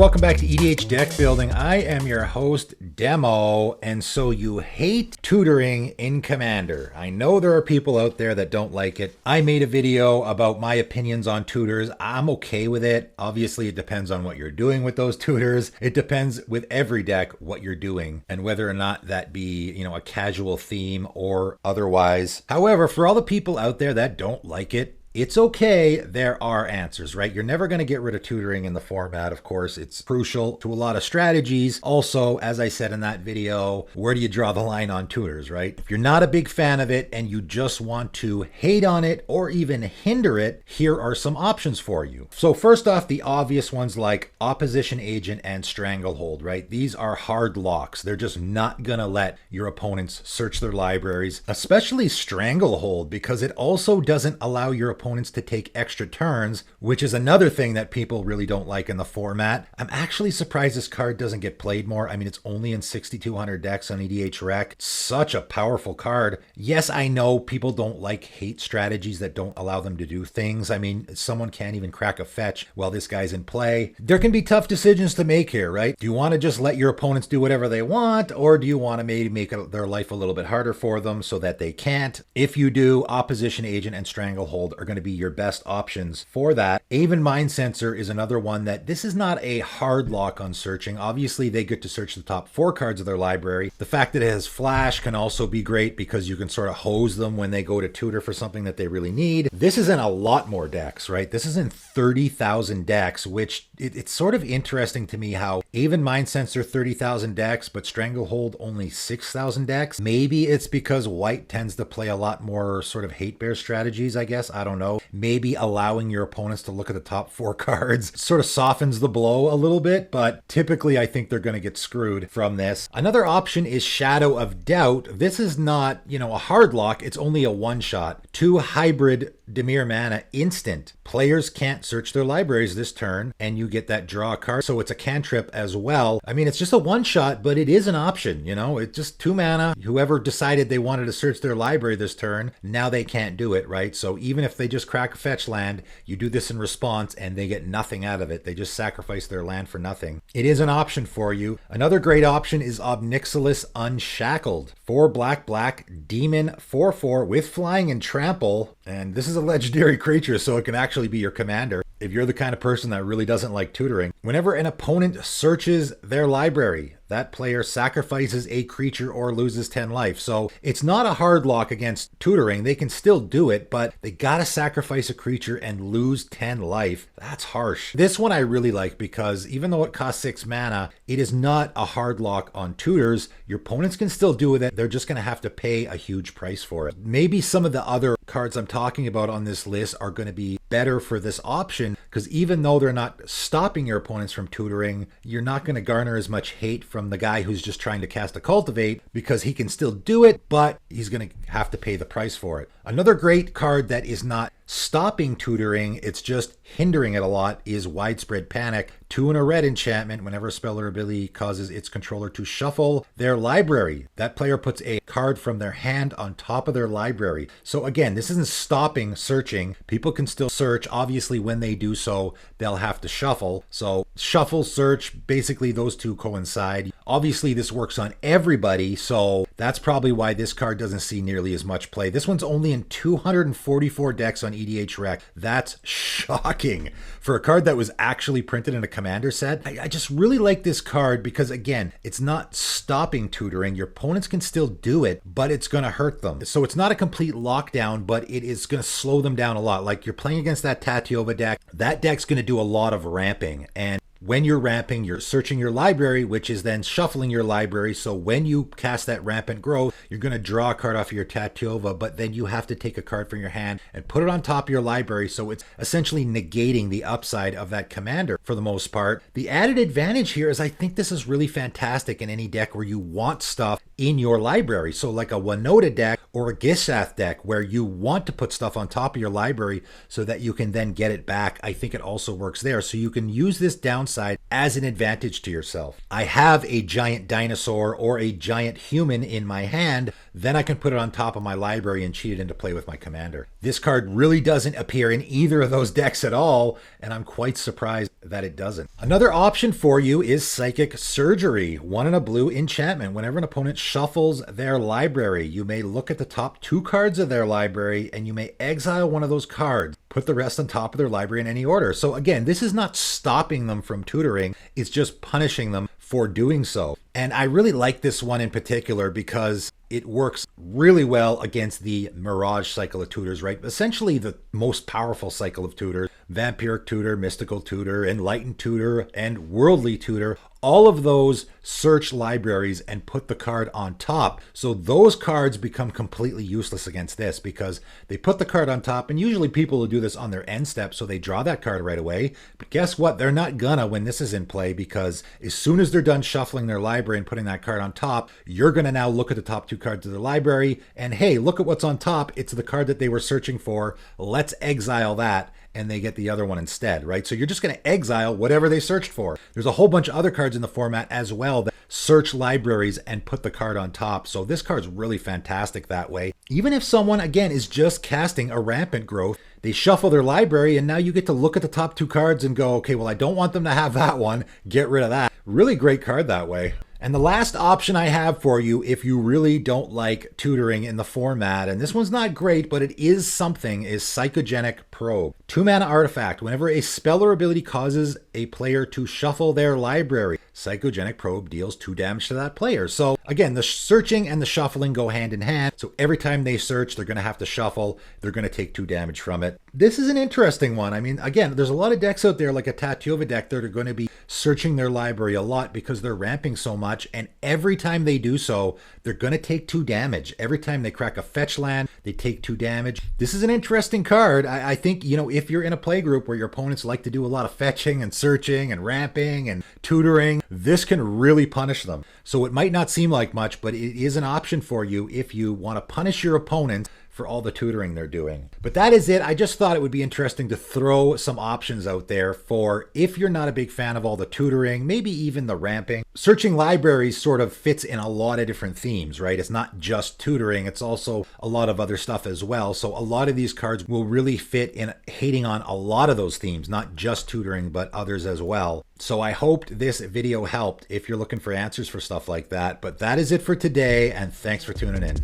welcome back to EDH Deck Building. I am your host, Demo, and so you hate tutoring in Commander. I know there are people out there that don't like it. I made a video about my opinions on tutors. I'm okay with it. Obviously, it depends on what you're doing with those tutors. It depends with every deck what you're doing and whether or not that be, a casual theme or otherwise. However, for all the people out there that don't like it, it's okay. There are answers, right? You're never going to get rid of tutoring in the format. Of course, it's crucial to a lot of strategies. Also, as I said in that video, where do you draw the line on tutors, right? If you're not a big fan of it and you just want to hate on it or even hinder it, here are some options for you. So first off, the obvious ones like Opposition Agent and Stranglehold, right? These are hard locks. They're just not going to let your opponents search their libraries, especially Stranglehold, because it also doesn't allow your opponents to take extra turns, which is another thing that people really don't like in the format. I'm actually surprised this card doesn't get played more. I mean, it's only in 6,200 decks on EDH Rec. Such a powerful card. Yes, I know people don't like hate strategies that don't allow them to do things. I mean, someone can't even crack a fetch while this guy's in play. There can be tough decisions to make here, right? Do you want to just let your opponents do whatever they want, or do you want to maybe make their life a little bit harder for them so that they can't? If you do, Opposition Agent and Stranglehold are going to be your best options for that. Aven Mind Sensor is another one that this is not a hard lock on searching. Obviously, they get to search the top 4 cards of their library. The fact that it has flash can also be great because you can sort of hose them when they go to tutor for something that they really need. This is in a lot more decks, right? This is in 30,000 decks, which it's sort of interesting to me how Aven Mind Sensor 30,000 decks, but Stranglehold only 6,000 decks. Maybe it's because white tends to play a lot more sort of hate bear strategies, I guess. I don't know. Maybe allowing your opponents to look at the top 4 cards sort of softens the blow a little bit, but typically I think they're going to get screwed from this. Another option is Shadow of Doubt. This is not, a hard lock. It's only a one-shot. 2 hybrid Dimir mana instant. Players can't search their libraries this turn, and you get that draw card. So it's a cantrip as well. I mean, it's just a one-shot, but it is an option, It's just 2 mana. Whoever decided they wanted to search their library this turn, now they can't do it, right? So even if they just crack a fetch land, you do this in response, and they get nothing out of it. They just sacrifice their land for nothing. It is an option for you. Another great option is Obnixilis Unshackled. 4 black, demon, 4/4 with flying and trample. And this is a legendary creature, so it can actually be your commander. If you're the kind of person that really doesn't like tutoring, whenever an opponent searches their library, that player sacrifices a creature or loses 10 life. So it's not a hard lock against tutoring. They can still do it, but they gotta sacrifice a creature and lose 10 life. That's harsh. This one I really like because even though it costs 6 mana, it is not a hard lock on tutors. Your opponents can still do with it. They're just gonna have to pay a huge price for it. Maybe some of the other cards I'm talking about on this list are going to be better for this option because even though they're not stopping your opponents from tutoring, you're not going to garner as much hate from the guy who's just trying to cast a Cultivate because he can still do it, but he's going to have to pay the price for it. Another great card that is not stopping tutoring, it's just hindering it a lot, is Widespread Panic. 2 and a red enchantment. Whenever a spell or ability causes its controller to shuffle their library, that player puts a card from their hand on top of their library. So again, this isn't stopping searching. People can still search. Obviously, when they do so, they'll have to shuffle. So shuffle, search, basically those two coincide. Obviously, this works on everybody, so that's probably why this card doesn't see nearly as much play. This one's only in 244 decks on EDH Rec. That's shocking. For a card that was actually printed in a commander set, I just really like this card because, again, it's not stopping tutoring. Your opponents can still do it, but it's going to hurt them. So it's not a complete lockdown, but it is going to slow them down a lot. Like you're playing against that Tatiova deck. That deck's going to do a lot of ramping, and when you're ramping, you're searching your library, which is then shuffling your library. So when you cast that Rampant Growth, you're going to draw a card off of your Tatiova, but then you have to take a card from your hand and put it on top of your library. So it's essentially negating the upside of that commander for the most part. The added advantage here is I think this is really fantastic in any deck where you want stuff in your library. So like a Winota deck or a Gishath deck where you want to put stuff on top of your library so that you can then get it back. I think it also works there. So you can use this downside downside as an advantage to yourself. I have a giant dinosaur or a giant human in my hand, then I can put it on top of my library and cheat it into play with my commander. This card really doesn't appear in either of those decks at all, and I'm quite surprised that it doesn't. Another option for you is Psychic Surgery, 1 and a blue enchantment. Whenever an opponent shuffles their library, you may look at the top 2 cards of their library and you may exile one of those cards. Put the rest on top of their library in any order. So again, this is not stopping them from tutoring, it's just punishing them for doing so. And I really like this one in particular because it works really well against the Mirage cycle of tutors, right? Essentially the most powerful cycle of tutors, Vampiric Tutor, Mystical Tutor, Enlightened Tutor, and Worldly Tutor. All of those search libraries and put the card on top. So those cards become completely useless against this because they put the card on top, and usually people will do this on their end step, so they draw that card right away. But guess what? They're not gonna when this is in play, because as soon as they're done shuffling their library and putting that card on top, you're gonna now look at the top 2 cards of the library and hey, look at what's on top. It's the card that they were searching for. Let's exile that. And they get the other one instead, right? So you're just going to exile whatever they searched for. There's a whole bunch of other cards in the format as well that search libraries and put the card on top. So this card's really fantastic that way. Even if someone, again, is just casting a Rampant Growth, they shuffle their library and now you get to look at the top 2 cards and go, okay, well, I don't want them to have that one. Get rid of that. Really great card that way. And the last option I have for you, if you really don't like tutoring in the format, and this one's not great, but it is something, is Psychogenic Probe. 2-mana artifact. Whenever a spell or ability causes a player to shuffle their library, Psychogenic Probe deals 2 damage to that player. So again, the searching and the shuffling go hand in hand. So every time they search, they're going to have to shuffle. They're going to take 2 damage from it. This is an interesting one. I mean, again, there's a lot of decks out there, like a Tatuova deck, that are going to be searching their library a lot because they're ramping so much. And every time they do so, they're going to take 2 damage. Every time they crack a fetch land, they take 2 damage. This is an interesting card. I think, you know, if you're in a play group where your opponents like to do a lot of fetching and searching and ramping and tutoring, this can really punish them. So it might not seem like much, but it is an option for you if you want to punish your opponent for all the tutoring they're doing. But that is it. I just thought it would be interesting to throw some options out there for if you're not a big fan of all the tutoring, maybe even the ramping. Searching libraries sort of fits in a lot of different themes, right? It's not just tutoring, it's also a lot of other stuff as well. So a lot of these cards will really fit in hating on a lot of those themes, not just tutoring, but others as well. So I hoped this video helped if you're looking for answers for stuff like that. But that is it for today, and thanks for tuning in.